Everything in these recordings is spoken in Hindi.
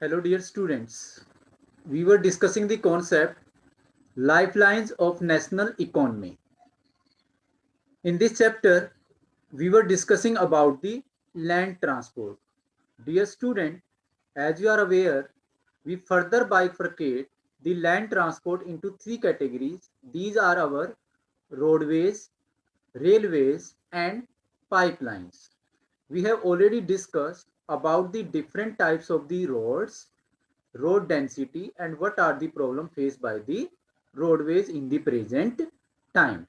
Hello, dear students. We were discussing the concept lifelines of national economy. In this chapter, we were discussing about the land transport. Dear student, as you are aware, we further bifurcate the land transport into three categories. These are our roadways, railways, and pipelines. We have already discussed about the different types of the roads, road density, and what are the problem faced by the roadways in the present time.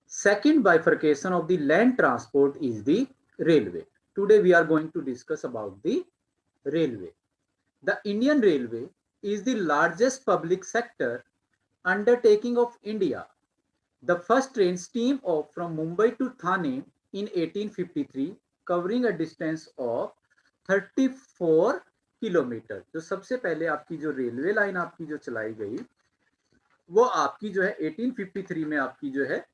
Second bifurcation of the land transport is the railway. Today we are going to discuss about the railway. The Indian Railway is the largest public sector undertaking of India. The first train steamed off from Mumbai to Thane in 1853, covering a distance of 34 kilometre. जो सबसे पहले आपकी जो रेलवे लाइन आपकी जो चलाई गई वो आपकी जो है 1853 में आपकी जो है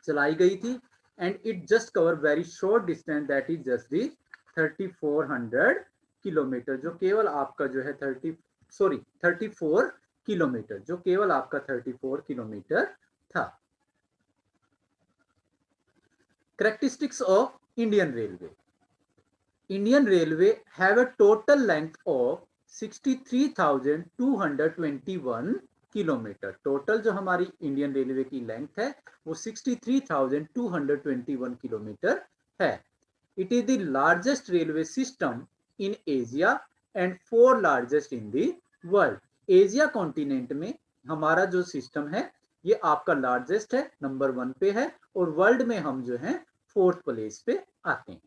चलाई गई थी and it just cover very short distance that is just the 3400 kilometre जो केवल आपका जो है 34 किलोमीटर जो केवल आपका 34 किलोमीटर था। Characteristics of Indian Railway. Indian Railway have a total length of 63,221 kilometre. Total जो हमारी इंडियन रेलवे की लेंथ है वो 63,221 किलोमीटर है। It is the largest railway system in Asia and four largest in the world. Asia continent में हमारा जो सिस्टम है ये आपका लार्जेस्ट है, नंबर 1 पे है, और वर्ल्ड में हम जो है 4th प्लेस पे आते हैं।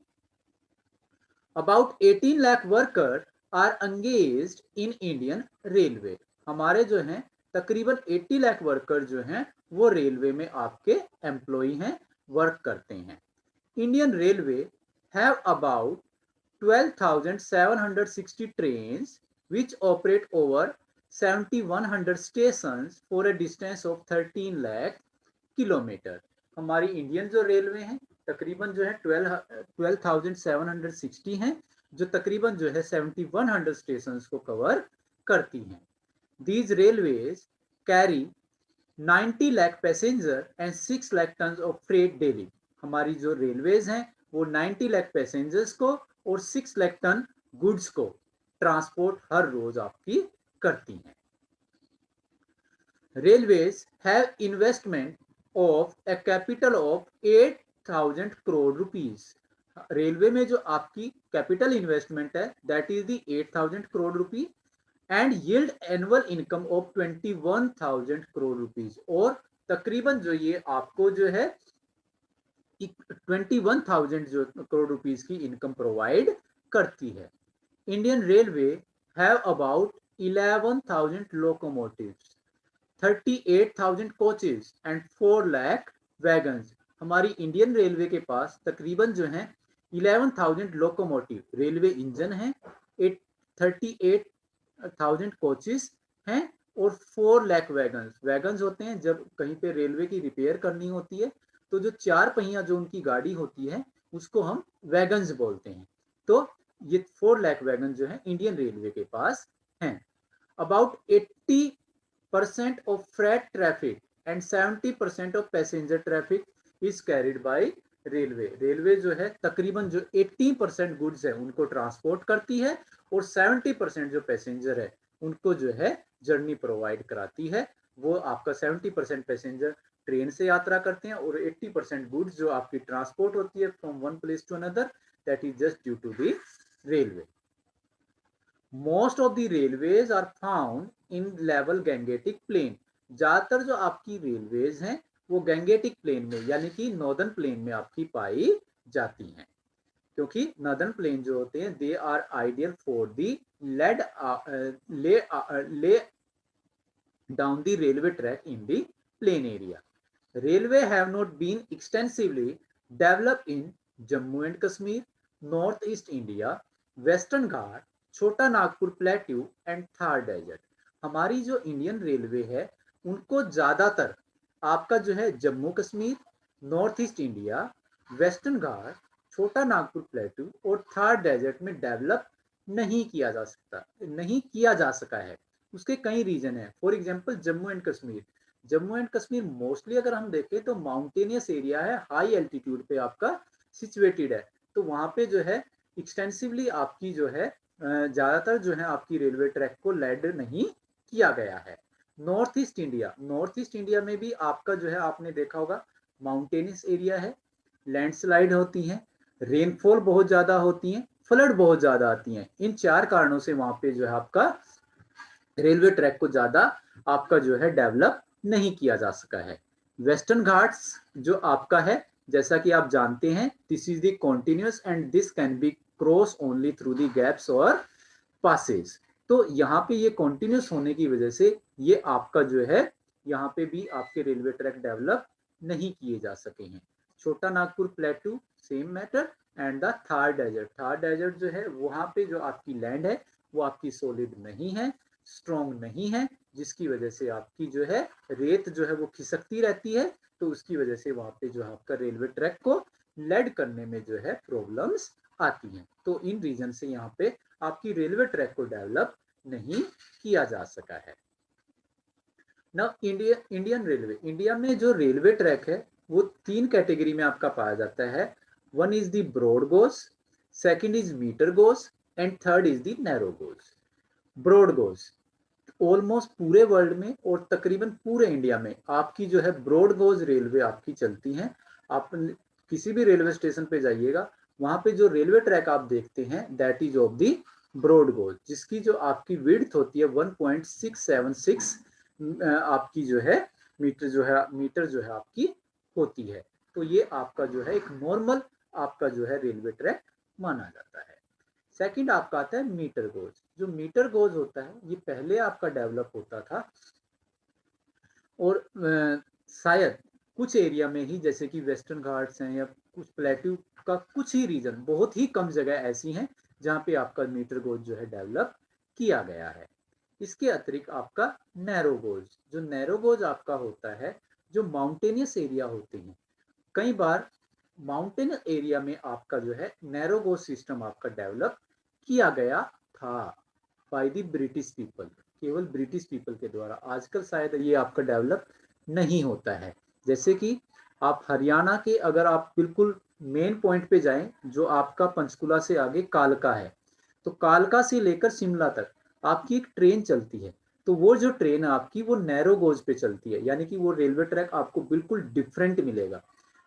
About 18 lakh workers are engaged in Indian Railway. हमारे जो हैं तकरीबन 80 लाख वर्कर जो हैं वो रेलवे में आपके एम्प्लॉय हैं, वर्क करते हैं। Indian railway have about 12,760 trains which operate over 7,100 stations for a distance of 13 lakh kilometre. हमारी इंडियन जो रेलवे है तकरीबन जो है 12,760 हैं जो तकरीबन जो है 7,100 स्टेशन को कवर करती हैं। These railways carry 90 lakh passenger and 6 lakh ton of freight daily. हमारी जो रेलवेज हैं वो 90 लाख पैसेंजर्स को और 6 लाख टन गुड्स को ट्रांसपोर्ट हर रोज आपकी करती हैं। Railways have investment of A capital of 8,000 crore rupees. Railway में जो आपकी कैपिटल इन्वेस्टमेंट है that is the 8,000 crore rupee and yield annual income of 21,000 crore rupees. और तकरीबन जो ये आपको जो है 21,000 जो करोड़ रुपीज की इनकम प्रोवाइड करती है। Indian railway have about 11,000 locomotives, 38,000 coaches and 4 lakh wagons. हमारी इंडियन रेलवे के पास तकरीबन जो है 11,000 लोकोमोटिव रेलवे इंजन है, 38,000 कोचेस हैं और 4 लाख वैगन्स। वैगन्स होते हैं जब कहीं पे रेलवे की रिपेयर करनी होती है तो जो 4 पहिया जो उनकी गाड़ी होती है उसको हम वैगन्स बोलते हैं। तो ये 4 लाख वैगन जो है इंडियन रेलवे के पास हैं। About 80% of freight traffic and 70% of passenger traffic is carried by railway. Railway जो है तकरीबन जो 80% गुड्स है उनको ट्रांसपोर्ट करती है और 70% जो पैसेंजर है उनको जो है जर्नी प्रोवाइड कराती है। वो आपका 70% पैसेंजर ट्रेन से यात्रा करते हैं और 80% गुड्स जो आपकी ट्रांसपोर्ट होती है from one place to another that is just due to the railway. Most of the railways are found in level Gangetic plane. ज्यादातर जो आपकी रेलवेज हैं वो गैंगेटिक प्लेन में यानी कि नॉर्दर्न प्लेन में आपकी पाई जाती हैं, क्योंकि नॉर्दर्न प्लेन जो होते हैं they are ideal for the lay down the railway track in the plain area. Railway have not been extensively developed in Jammu and Kashmir, north east India, western Ghat, Chota Nagpur plateau and Thar desert. हमारी जो इंडियन रेलवे है उनको ज्यादातर आपका जो है Jammu Kashmir, north east India, western Ghat, Chota Nagpur plateau और थार डेजर्ट में डेवलप नहीं किया जा सकता, नहीं किया जा सका है। उसके कई रीजन है। For example Jammu and Kashmir, Jammu and Kashmir mostly अगर हम देखें तो माउंटेनियस एरिया है, हाई एल्टीट्यूड पे आपका सिचुएटेड है। तो वहां पे जो है एक्सटेंसिवली आपकी जो है ज्यादातर जो है आपकी रेलवे ट्रैक को लेड नहीं किया गया है। North east India, north east India में भी आपका जो है आपने देखा होगा माउंटेनियस एरिया है, लैंडस्लाइड होती हैं, रेनफॉल बहुत ज्यादा होती है, फ्लड बहुत ज्यादा आती हैं। इन चार कारणों से वहां पे जो है आपका रेलवे ट्रैक को ज्यादा आपका जो है डेवलप नहीं किया जा सका है। वेस्टर्न घाट्स जो आपका है, जैसा कि आप जानते हैं, this is the continuous and this can be cross only through the gaps और पासेज। तो यहाँ पे ये कॉन्टिन्यूस होने की वजह से ये आपका जो है यहाँ पे भी आपके रेलवे ट्रैक डेवलप नहीं किए जा सके हैं। छोटा Nagpur प्लेटू same matter, and the Thar desert, Thar desert जो है वहां पे जो आपकी लैंड है वो आपकी सॉलिड नहीं है, स्ट्रॉन्ग नहीं है, जिसकी वजह से आपकी जो है रेत जो है वो खिसकती रहती है। तो उसकी वजह से वहां पे जो है आपका रेलवे ट्रैक को लेड करने में जो है प्रॉब्लम्स आती हैं। तो इन रीजन से यहाँ पे आपकी रेलवे ट्रैक को डेवलप नहीं किया जा सका है। ना इंडियन रेलवे, इंडिया में जो रेलवे ट्रैक है वो तीन कैटेगरी में आपका पाया जाता है। One is the broad goes, second is metre goes, and third is the narrow goes. Broad goes almost पूरे वर्ल्ड में और तकरीबन पूरे इंडिया में आपकी जो है ब्रॉड गोज रेलवे आपकी चलती हैं। आप किसी भी रेलवे स्टेशन पे जाइएगा, वहां पे जो रेलवे ट्रैक आप देखते हैं that is of the broad goes, जिसकी जो आपकी विड्थ होती है 1.676 आपकी जो है मीटर जो है आपकी होती है। तो ये आपका जो है एक नॉर्मल आपका जो है रेलवे ट्रैक माना जाता है। सेकंड आपका आता है मीटर गोज। जो मीटर गोज होता है ये पहले आपका डेवलप होता था और शायद कुछ एरिया में ही, जैसे कि वेस्टर्न घाट्स हैं या कुछ प्लेट्यू का कुछ ही रीजन, बहुत ही कम जगह ऐसी हैं जहाँ पे आपका मीटर गोज जो है डेवलप किया गया है। इसके अतिरिक्त आपका नैरो गोज, जो नैरो गोज आपका होता है जो माउंटेनियस एरिया होते हैं, कई बार माउंटेन एरिया में आपका जो है नैरो गोज सिस्टम आपका डेवलप किया गया था बाय द ब्रिटिश पीपल, केवल ब्रिटिश पीपल के द्वारा। आजकल शायद ये आपका डेवलप नहीं होता है। जैसे कि आप हरियाणा के अगर आप बिल्कुल मेन पॉइंट पे जाएं, जो आपका पंचकुला से आगे कालका है, तो कालका से लेकर शिमला तक आपकी एक ट्रेन चलती है। तो वो जो ट्रेन है आपकी वो नैरो गोज पे चलती है, यानी कि वो रेलवे ट्रैक आपको बिल्कुल डिफरेंट मिलेगा।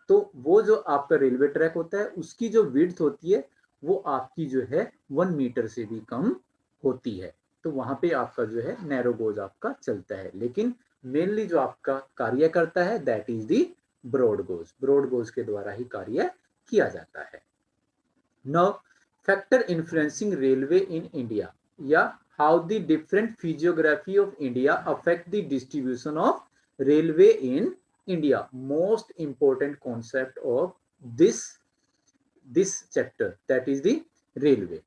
तो वो जो आपका रेलवे ट्रैक होता है उसकी जो विड्थ होती है वो आपकी जो है 1 मीटर से भी कम होती है। तो वहां पे आपका जो है नैरो गोज आपका चलता है, लेकिन मेनली जो आपका कार्य करता है that is the broad gauge, broad gauge के द्वारा ही कार्य किया जाता है। Now factor influencing railway in India, या how the different physiography of India affect the distribution of railway in India. Most important concept of this this chapter, that is the railway.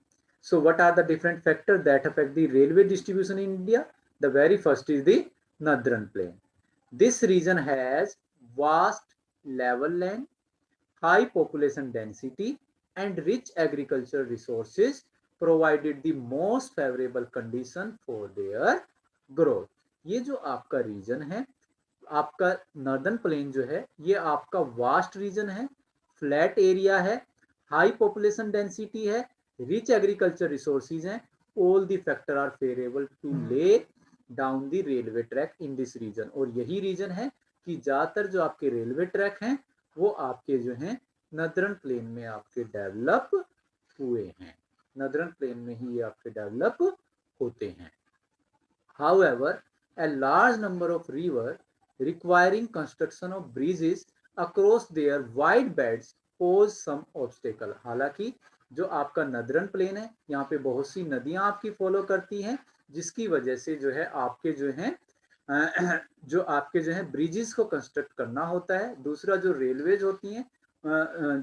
So what are the different factors that affect the railway distribution in India? The very first is the Northern Plain. This region has vast level land, high population density, and rich agricultural resources provided the most favorable condition for their growth. ये जो आपका रीजन है, आपका नॉर्दर्न प्लेन जो है, ये आपका वास्ट रीजन है, फ्लैट एरिया है, हाई पॉपुलेशन डेंसिटी है, रिच एग्रीकल्चर रिसोर्सेज हैं। All the factor are favourable to ले down the railway track in this reason. और यही रीजन है कि ज्यादातर जो आपके रेलवे ट्रैक हैं वो आपके जो हैं नॉर्दर्न प्लेन में आपके डेवलप हुए हैं, नॉर्दर्न प्लेन में ही ये आपके डेवलप होते हैं। However, a large number of rivers requiring construction of bridges across their wide beds pose some obstacle. हालांकि जो आपका नदरन प्लेन है यहाँ पे बहुत सी नदियां आपकी फॉलो करती हैं, जिसकी वजह से जो है आपके जो है जो आपके जो है ब्रिजेस को कंस्ट्रक्ट करना होता है। दूसरा जो रेलवेज होती हैं,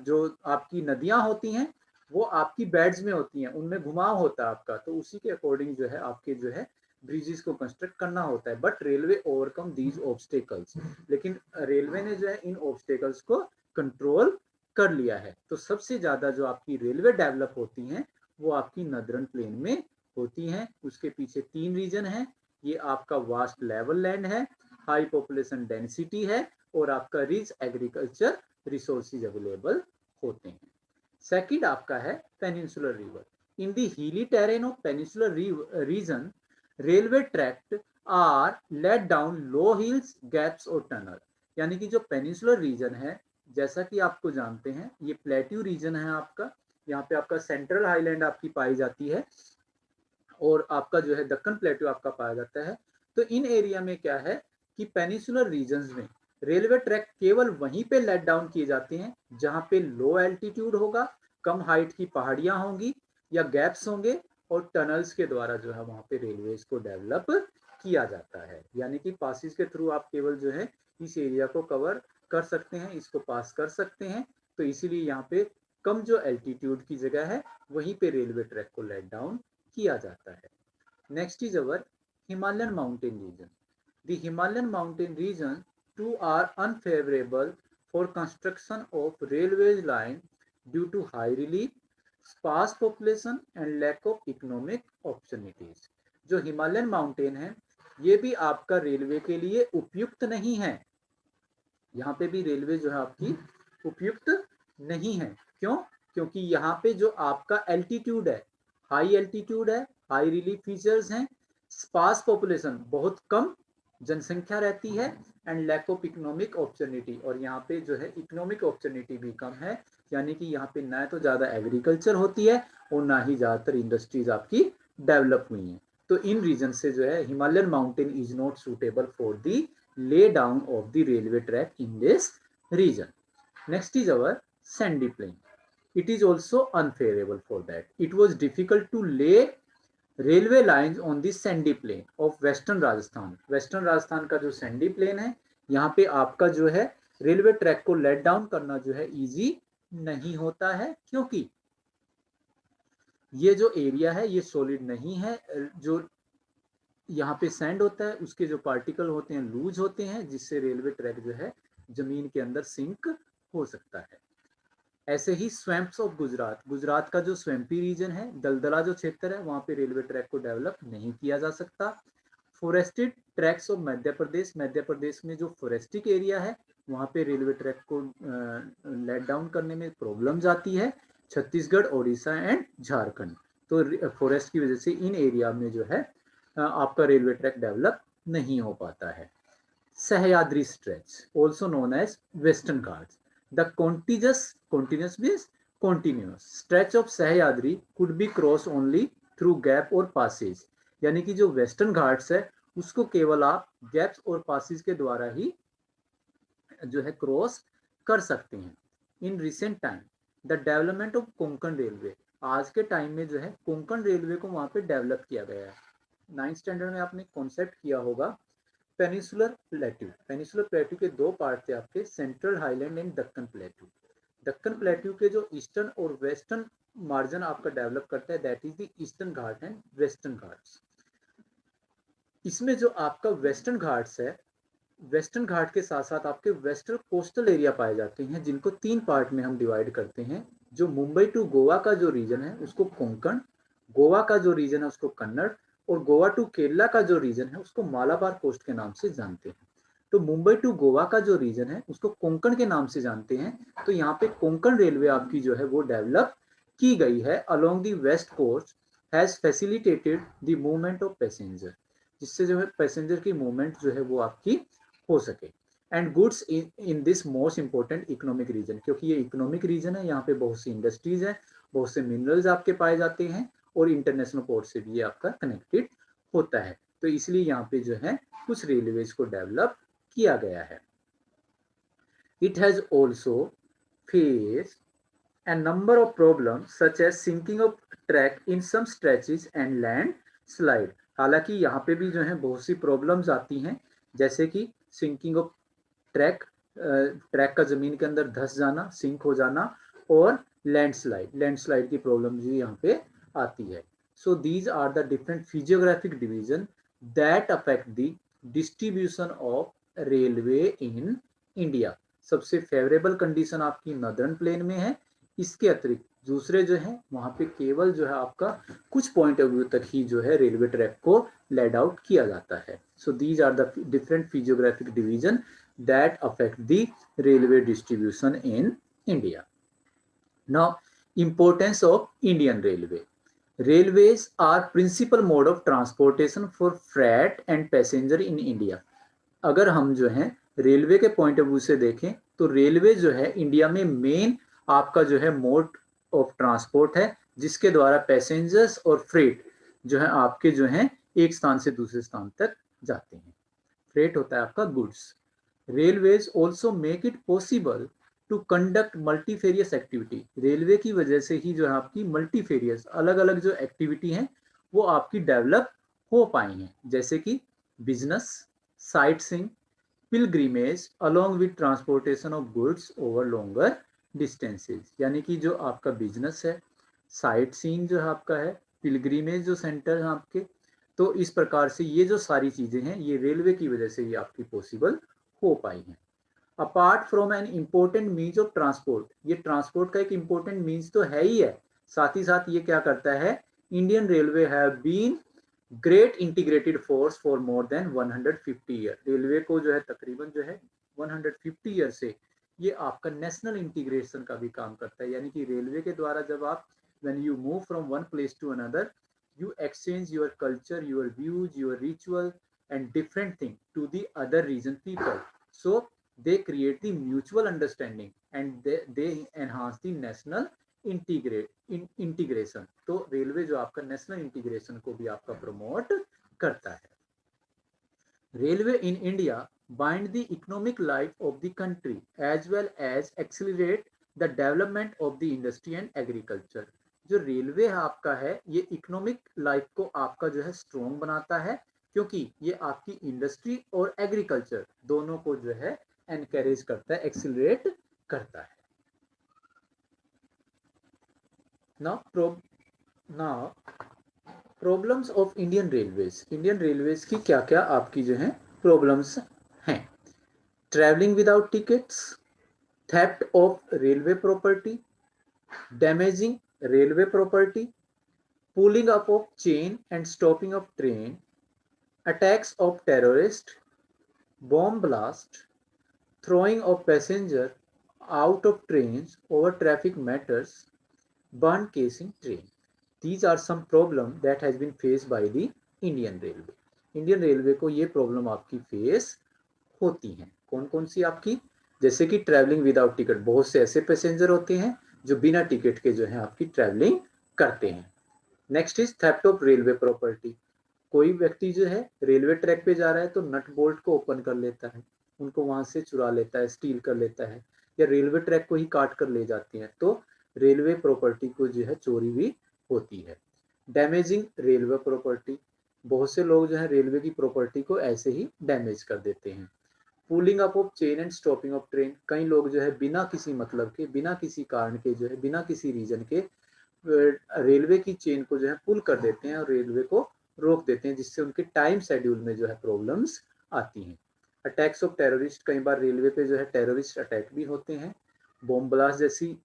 जो आपकी नदियां होती हैं वो आपकी बेड्स में होती हैं, उनमें घुमाव होता है आपका, तो उसी के अकॉर्डिंग जो है आपके जो है ब्रिजेस को कंस्ट्रक्ट करना होता है। But railway overcome these obstacles, लेकिन रेलवे ने जो है इन ऑब्स्टेकल्स को कंट्रोल कर लिया है। तो सबसे ज्यादा जो आपकी रेलवे डेवलप होती हैं वो आपकी नदरन प्लेन में होती हैं। उसके पीछे 3 रीजन है, ये आपका वास्ट लेवल लैंड है, हाई पॉपुलेशन डेंसिटी है और आपका रिच एग्रीकल्चर रिसोर्सेज अवेलेबल होते हैं। सेकंड आपका है peninsular river. In the hilly terrain of peninsular reason railway tract are let down low hills, gaps और टनल। यानी कि जो पेनिनसुलर रीजन है, जैसा कि आपको जानते हैं, ये प्लेट्यू रीजन है आपका। यहाँ पे आपका सेंट्रल हाईलैंड आपकी पाई जाती है और आपका जो है दक्कन प्लेट्यू आपका पाया जाता है। तो इन एरिया में क्या है कि पेनिनसुलर रीजन्स में रेलवे ट्रैक केवल वहीं पे लेट डाउन किए जाते हैं जहां पे लो एल्टीट्यूड होगा, कम हाइट की पहाड़ियां होंगी या गैप्स होंगे, और टनल्स के द्वारा जो है वहां पे रेलवेज को डेवलप किया जाता है। यानी कि पासिस के थ्रू आप केवल जो है इस एरिया को कवर कर सकते हैं, इसको पास कर सकते हैं। तो इसीलिए यहाँ पे कम जो एल्टीट्यूड की जगह है वहीं पे रेलवे ट्रैक को लेट डाउन किया जाता है। Next is our Himalayan mountain region. The Himalayan mountain region to are unfavourable for construction of railways line due to high relief, sparse population and lack of economic opportunities. जो हिमालयन माउंटेन है ये भी आपका रेलवे के लिए उपयुक्त नहीं है। यहाँ पे भी रेलवे जो है आपकी उपयुक्त नहीं है। क्यों? क्योंकि यहाँ पे जो आपका एल्टीट्यूड है, हाई एल्टीट्यूड है, हाई रिलीफ फीचर्स हैं, स्पार्स पॉपुलेशन बहुत कम जनसंख्या रहती है, and lack of economic opportunity, और यहाँ पे जो है इकोनॉमिक अपॉर्चुनिटी भी कम है। यानी कि यहाँ पे ना तो ज़्यादा एग्रीकल्चर होती है और ना ही ज़्यादातर इंडस्ट्रीज आपकी डेवलप हुई हैं। तो इन रीजन से जो है Himalayan mountain is not suitable for the lay down of the railway track in this region. Next is our sandy plain. It is also unfavorable for that. It was difficult to lay railway lines on the sandy plain of western Rajasthan. Western Rajasthan का जो sandy plain है, यहाँ पे आपका जो है रेलवे ट्रैक को लेट डाउन करना जो है इजी नहीं होता है, क्योंकि ये जो एरिया है ये सॉलिड नहीं है। जो यहाँ पे सैंड होता है उसके जो पार्टिकल होते हैं लूज होते हैं, जिससे रेलवे ट्रैक जो है जमीन के अंदर सिंक हो सकता है। ऐसे ही स्वैम्प्स ऑफ गुजरात, गुजरात का जो स्वैम्पी रीजन है, दलदला जो क्षेत्र है, वहां पे रेलवे ट्रैक को डेवलप नहीं किया जा सकता। Forested tracks of Madhya Pradesh, Madhya Pradesh में जो फॉरेस्टिक एरिया है वहां पे रेलवे ट्रैक को लेट डाउन करने में प्रॉब्लम्स आती है। छत्तीसगढ़, ओडिशा एंड झारखंड, तो फॉरेस्ट की वजह से इन एरिया में जो है आपका रेलवे ट्रैक डेवलप नहीं हो पाता है। Sahyadri stretch also known as western Ghats, the continuous means continuous stretch of Sahyadri could be crossed only through gap और passes। यानी कि जो वेस्टर्न घाट्स है उसको केवल आप गैप्स और पासिस के द्वारा ही जो है क्रॉस कर सकते हैं। In recent time the development of Konkan railway, आज के टाइम में जो है कोंकण रेलवे को वहां पे डेवलप किया गया है। 9th स्टैंडर्ड में आपने कॉन्सेप्ट किया होगा पेनिसुलर प्लेट्यू। पेनिसुलर प्लेट्यू के दो पार्ट थे आपके, central highland and Deccan plateau. Deccan plateau के जो ईस्टर्न और वेस्टर्न मार्जिन आपका डेवलप करता है that is the eastern Ghat and western Ghats. इसमें जो आपका वेस्टर्न घाट्स है, वेस्टर्न घाट के साथ साथ आपके वेस्टर्न कोस्टल एरिया पाए जाते हैं, जिनको 3 पार्ट में हम डिवाइड करते हैं। जो मुंबई टू गोवा का जो रीजन है उसको कोंकण, गोवा का जो रीजन है उसको कन्नड़, और गोवा टू केरला का जो रीजन है उसको मालाबार कोस्ट के नाम से जानते हैं। तो मुंबई टू गोवा का जो रीजन है उसको कोंकण के नाम से जानते हैं। तो यहाँ पे कोंकण रेलवे आपकी जो है वो डेवलप की गई है along the west coast, has facilitated the movement of passenger, जिससे जो है पैसेंजर की मूवमेंट जो है वो आपकी हो सके, and goods in this most important economic region, क्योंकि ये इकोनॉमिक रीजन है, यहाँ पे बहुत सी इंडस्ट्रीज है, बहुत से मिनरल्स आपके पाए जाते हैं, और इंटरनेशनल पोर्ट से भी ये आपका कनेक्टेड होता है। तो इसलिए यहाँ पे जो है कुछ रेलवेज को डेवलप किया गया है। It has also face a number of problems such as sinking of track in some stretches and landslide। हालांकि यहाँ पे भी जो है बहुत सी प्रॉब्लम्स आती हैं, जैसे कि सिंकिंग ऑफ ट्रैक, ट्रैक का जमीन के अंदर धस जाना, सिंक हो जाना, और लैंडस्लाइड की प्रॉब्लम भी यहाँ पे आती है। So these are the different physiographic division that affect the distribution of railway in India. सबसे फेवरेबल कंडीशन आपकी नदर्न प्लेन में है, इसके अतिरिक्त दूसरे जो है वहाँ पे केवल जो है आपका कुछ पॉइंट ऑफ व्यू तक ही जो है रेलवे ट्रैक को लेड आउट किया जाता है. So these are the different physiographic division that affect the railway distribution in India. Now, importance of Indian Railway. Railways are principal mode of transportation for freight and passenger in India. अगर हम जो है रेलवे के पॉइंट ऑफ व्यू से देखें तो रेलवे जो है इंडिया में मेन आपका जो है मोड ऑफ ट्रांसपोर्ट है, जिसके द्वारा पैसेंजर्स और फ्रेट जो है आपके जो है एक स्थान से दूसरे स्थान तक जाते हैं. फ्रेट होता है आपका goods. Railways also make it possible to conduct multifarious activity. Railway की वजह से ही जो है आपकी मल्टीफेरियस अलग अलग जो एक्टिविटी हैं वो आपकी डेवलप हो पाई हैं, जैसे कि business, sight seeing, pilgrimage along with transportation of goods over longer distances. यानी कि जो आपका बिजनेस है, साइट सीइंग जो है आपका है, पिलग्रिमेज जो सेंटर है आपके, तो इस प्रकार से ये जो सारी चीजें हैं ये रेलवे की वजह से ही आपकी पॉसिबल हो पाई हैं. Apart from an important means of transport, ये ट्रांसपोर्ट का एक इम्पोर्टेंट मीन्स तो है ही है, साथ ही साथ ये क्या करता है, Indian railway have been great integrated force for more than 150 year. Railway को जो है तकरीबन जो है 150 ईयर से ये आपका नेशनल इंटीग्रेशन का भी काम करता है. यानी कि रेलवे के द्वारा जब आप when you move from one place to another, you exchange your culture, your views, your ritual and different thing to the other region people. So they create the mutual understanding and they enhance the national integration. तो रेलवे जो आपका नेशनल इंटीग्रेशन को भी आपका प्रमोट करता है. Railway in India bind the economic life of the country as well as accelerate the development of the industry and agriculture. जो रेलवे है आपका है ये इकोनॉमिक लाइफ को आपका जो है स्ट्रॉन्ग बनाता है, क्योंकि ये आपकी इंडस्ट्री और एग्रीकल्चर दोनों को जो है एनकरेज करता है, एक्सिलरेट करता है. Now problems of Indian railways. Indian railways की क्या क्या आपकी जो है प्रॉब्लम्स हैं. Travelling without tickets, theft of railway property, damaging railway property, pulling up of chain and stopping of train, attacks of terrorist, bomb blast, throwing of passenger out of trains over traffic matters, burn casing train. These are some problem that has been faced by the Indian Railway. Indian Railway को ये प्रॉब्लम आपकी फेस होती हैं. कौन कौन सी आपकी, जैसे कि ट्रैवलिंग विदाउट टिकट, बहुत से ऐसे पैसेंजर होते हैं जो बिना टिकट के जो है आपकी ट्रैवलिंग करते हैं. Next is theft of railway property. कोई व्यक्ति जो है रेलवे ट्रैक पे जा रहा है तो नट बोल्ट को ओपन कर लेता है, उनको वहां से चुरा लेता है, स्टील कर लेता है, या रेलवे ट्रैक को ही काट कर ले जाते हैं, तो रेलवे प्रॉपर्टी को जो है चोरी भी होती है. डैमेजिंग रेलवे प्रॉपर्टी, बहुत से लोग जो है रेलवे की प्रॉपर्टी को ऐसे ही डैमेज कर देते हैं. Pulling up of chain and stopping of train, कई लोग जो है बिना किसी मतलब के, बिना किसी कारण के जो है, बिना किसी रीजन के रेलवे की चेन को जो है पुल कर देते हैं और रेलवे को रोक देते हैं, जिससे उनके टाइम शेड्यूल में जो है प्रॉब्लम्स आती हैं. अटैक्स ऑफ टेररिस्ट, कई बार रेलवे पे जो है टेररिस्ट अटैक भी होते हैं. बॉम्ब ब्लास्ट जैसी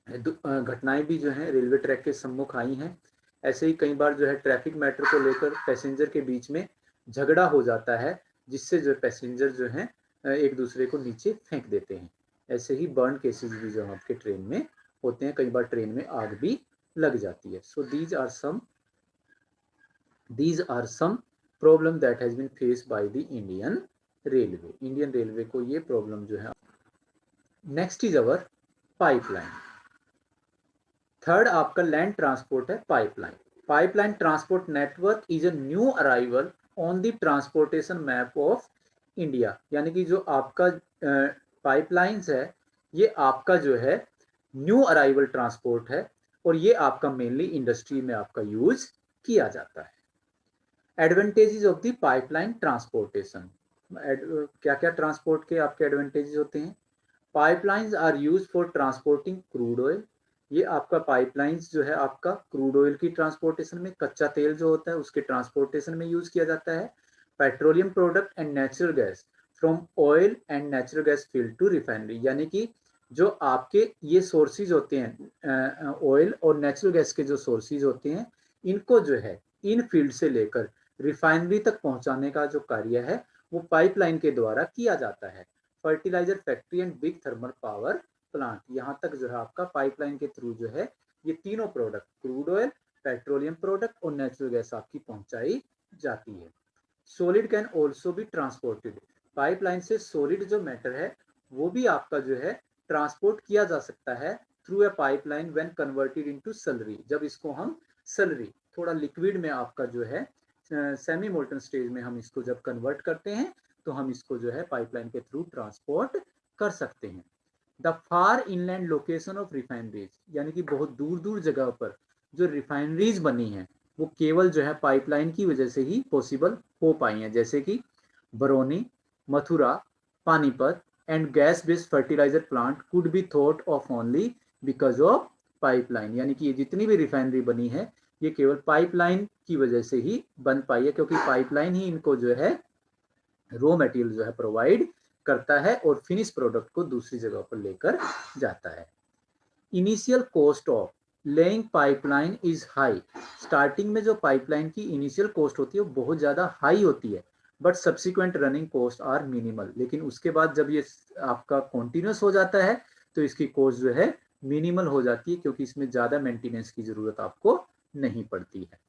घटनाएं भी जो है रेलवे ट्रैक के सम्मुख आई हैं. ऐसे ही कई बार जो है ट्रैफिक मैटर को लेकर पैसेंजर के बीच में झगड़ा हो जाता है, जिससे जो पैसेंजर जो है एक दूसरे को नीचे फेंक देते हैं. ऐसे ही बर्न केसेस भी जो आपके ट्रेन में होते हैं, कई बार ट्रेन में आग भी लग जाती है. So these are some problem that has been faced by the Indian railway. Indian railway को ये प्रॉब्लम जो है. Next is our pipeline. Third आपका लैंड ट्रांसपोर्ट है pipeline. Pipeline transport network is a new arrival on the transportation map of India. यानी कि जो आपका पाइपलाइंस है ये आपका जो है न्यू अराइवल ट्रांसपोर्ट है, और ये आपका मेनली इंडस्ट्री में आपका यूज किया जाता है. Advantages of the pipeline transportation. क्या क्या ट्रांसपोर्ट के आपके एडवांटेजेस होते हैं. Pipelines are use for transporting crude oil. ये आपका पाइपलाइंस जो है आपका क्रूड ऑयल की ट्रांसपोर्टेशन में, कच्चा तेल जो होता है उसके ट्रांसपोर्टेशन में यूज किया जाता है. Petroleum product and natural gas from oil and natural gas field to refinery. यानी कि जो आपके ये सोर्सेज होते हैं ऑयल और नेचुरल गैस के जो सोर्सेज होते हैं, इनको जो है इन फील्ड से लेकर रिफाइनरी तक पहुंचाने का जो कार्य है वो पाइपलाइन के द्वारा किया जाता है। Fertiliser factory and big thermal power plant, यहाँ तक जो है आपका पाइपलाइन के थ्रू जो है ये तीनों product, crude oil, petroleum product और नेचुरल गैस आपकी पहुंचाई जाती है। Solid can also be transported, pipeline से सॉलिड जो मैटर है वो भी आपका जो है ट्रांसपोर्ट किया जा सकता है through a pipeline when converted into slurry, जब इसको हम स्लरी थोड़ा लिक्विड में आपका जो है सेमी मोल्टन स्टेज में हम इसको जब कन्वर्ट करते हैं तो हम इसको जो है पाइपलाइन के थ्रू ट्रांसपोर्ट कर सकते हैं। The far inland location of refineries, यानी कि बहुत दूर दूर जगह पर जो रिफाइनरीज बनी हैं वो केवल जो है पाइपलाइन की वजह से ही पॉसिबल हो पाई हैं, जैसे कि Barauni, Mathura, Panipat and gas based fertiliser plant could be thought of only because of pipeline, यानी कि ये जितनी भी रिफाइनरी बनी है ये केवल पाइपलाइन की वजह से ही बन पाई है, क्योंकि पाइपलाइन ही इनको जो है रॉ मटेरियल जो है प्रोवाइड करता है और फिनिश प्रोडक्ट को दूसरी जगह पर लेकर जाता है। Initial cost of laying pipeline is high, starting में जो पाइपलाइन की इनिशियल कॉस्ट होती है वो बहुत ज़्यादा हाई होती है, but subsequent running cost are minimal, लेकिन उसके बाद जब ये आपका कॉन्टिन्यूस हो जाता है तो इसकी कॉस्ट जो है मिनिमल हो जाती है, क्योंकि इसमें ज़्यादा मेंटेनेंस की ज़रूरत आपको नहीं पड़ती है।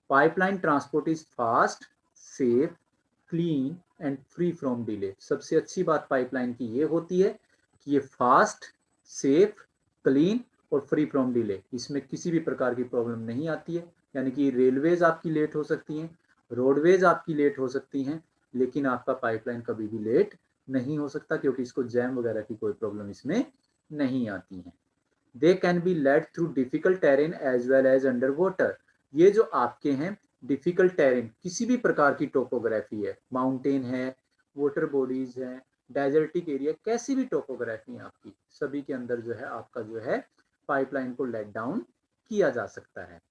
Pipeline transport is fast, safe, clean and free from delay, सबसे अच्छी बात पाइपलाइन की ये होती है कि ये फास्ट, सेफ, क्लीन और फ्री फ्रॉम डिले, इसमें किसी भी प्रकार की प्रॉब्लम नहीं आती है, यानी कि रेलवेज आपकी लेट हो सकती हैं, रोडवेज आपकी लेट हो सकती हैं, लेकिन आपका पाइपलाइन कभी भी लेट नहीं हो सकता, क्योंकि इसको जैम वगैरह की कोई प्रॉब्लम इसमें नहीं आती है। They can be lead through difficult terrain as well as under water, ये जो आपके हैं डिफिकल्ट टेरेन, किसी भी प्रकार की टोपोग्राफी है, माउंटेन है, वाटर बॉडीज है, डेजर्टिक एरिया, कैसी भी टोपोग्राफी है आपकी, सभी के अंदर जो है आपका जो है पाइपलाइन को लेट डाउन किया जा सकता है।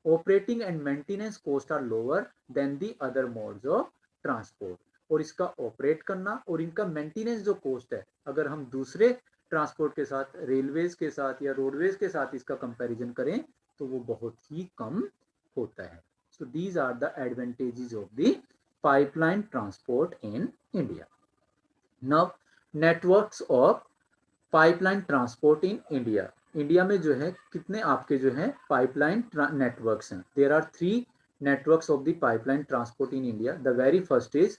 Operating and maintenance cost are lower than the other modes of transport, और इसका ऑपरेट करना और इनका मेंटेनेंस जो कॉस्ट है, अगर हम दूसरे ट्रांसपोर्ट के साथ, रेलवेज के साथ या रोडवेज के साथ इसका कंपैरिजन करें तो वो बहुत ही कम होता है। So these are the advantages of the pipeline transport in India. Now networks of pipeline transport in India, India में जो है कितने आपके जो है पाइपलाइन नेटवर्क्स हैं। There are 3 networks of the pipeline transport in India. The very first is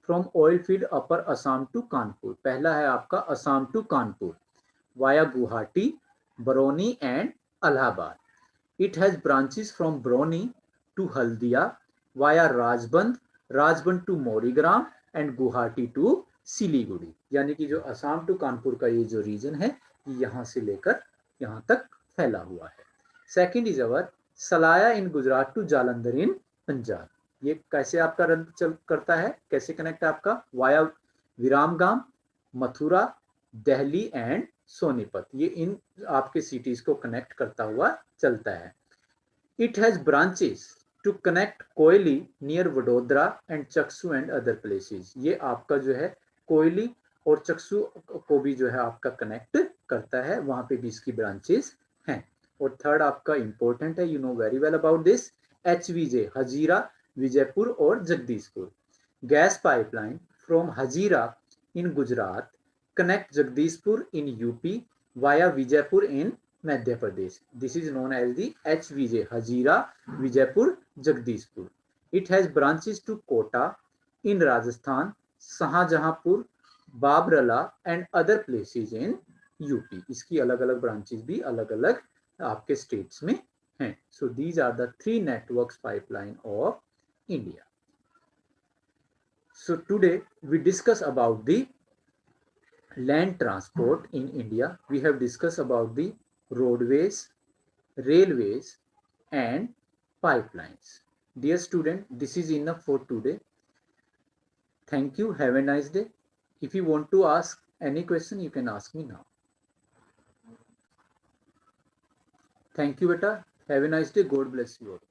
from oil field upper Assam to Kanpur, पहला है आपका Assam to Kanpur via Guwahati, Barauni and Allahabad. It has branches from Barauni to Haldia via Rajbandh, Rajbandh to Mourigram and Guwahati to Siliguri, यानी कि जो असम टू कानपुर का ये जो रीजन है यहाँ से लेकर यहाँ तक फैला हुआ है। Second is our Salaya in Gujarat to Jalandhar in Punjab, ये कैसे आपका रन चल करता है, कैसे कनेक्ट है आपका, वाया विरामगाम, मथुरा, दिल्ली एंड सोनीपत, ये इन आपके सिटीज को कनेक्ट करता हुआ चलता है। It has branches to connect Koyali near Vadodara and Chaksu and other places, ये आपका जो है कोयली और चक्सू को भी जो है आपका कनेक्ट करता है, वहां पे भी इसकी ब्रांचेस हैं। और थर्ड आपका इंपॉर्टेंट है, you know very well about this, HVJ, Hazira, Vijaipur और Jagdishpur. Gas pipeline from Hazira in Gujarat connect Jagdishpur in UP via Vijaypur in Madhya Pradesh. This is known as the HVJ, Hazira Vijaypur Jagdishpur. It has branches to Kota in Rajasthan, Shahjahanpur, Babrala and other places in UP. इसकी अलग अलग branches भी अलग अलग आपके states में हैं. So these are the 3 networks pipeline of India. So today we discuss about the land transport in India. We have discussed about the roadways, railways and pipelines. Dear student, this is enough for today. Thank you. Have a nice day. If you want to ask any question, you can ask me now. Thank you, beta. Have a nice day. God bless you all.